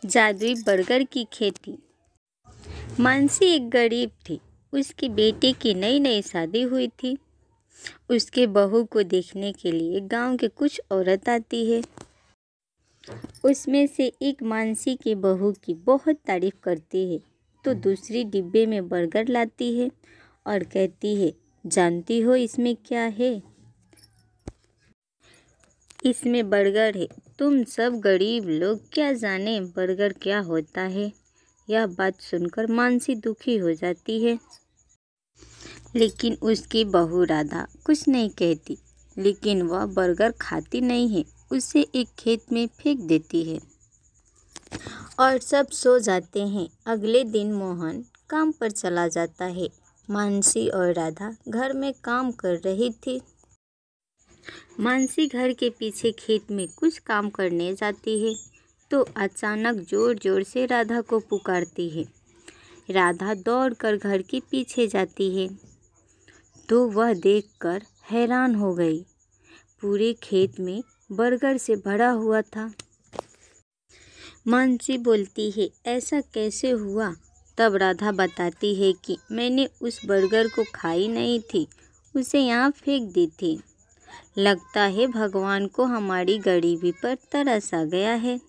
जादुई बर्गर की खेती। मानसी एक गरीब थी। उसके बेटे की नई नई शादी हुई थी। उसके बहू को देखने के लिए गांव के कुछ औरत आती है। उसमें से एक मानसी की बहू की बहुत तारीफ करती है तो दूसरी डिब्बे में बर्गर लाती है और कहती है, जानती हो इसमें क्या है? इसमें बर्गर है। तुम सब गरीब लोग क्या जाने बर्गर क्या होता है। यह बात सुनकर मानसी दुखी हो जाती है, लेकिन उसकी बहू राधा कुछ नहीं कहती। लेकिन वह बर्गर खाती नहीं है, उसे एक खेत में फेंक देती है और सब सो जाते हैं। अगले दिन मोहन काम पर चला जाता है। मानसी और राधा घर में काम कर रही थी। मानसी घर के पीछे खेत में कुछ काम करने जाती है तो अचानक जोर जोर से राधा को पुकारती है। राधा दौड़कर घर के पीछे जाती है तो वह देखकर हैरान हो गई। पूरे खेत में बर्गर से भरा हुआ था। मानसी बोलती है, ऐसा कैसे हुआ? तब राधा बताती है कि मैंने उस बर्गर को खाई नहीं थी, उसे यहाँ फेंक दी थी। लगता है भगवान को हमारी गरीबी पर तरस आ गया है,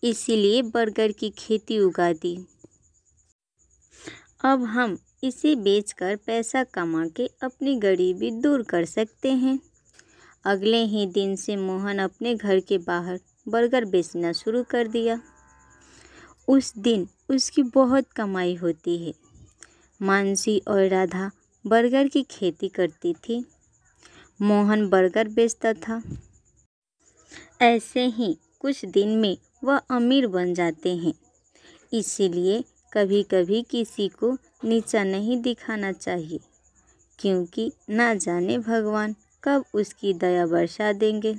इसीलिए बर्गर की खेती उगा दी। अब हम इसे बेचकर पैसा कमा के अपनी गरीबी दूर कर सकते हैं। अगले ही दिन से मोहन अपने घर के बाहर बर्गर बेचना शुरू कर दिया। उस दिन उसकी बहुत कमाई होती है। मानसी और राधा बर्गर की खेती करती थी। मोहन बर्गर बेचता था। ऐसे ही कुछ दिन में वह अमीर बन जाते हैं। इसीलिए कभी कभी किसी को नीचा नहीं दिखाना चाहिए, क्योंकि ना जाने भगवान कब उसकी दया बरसा देंगे।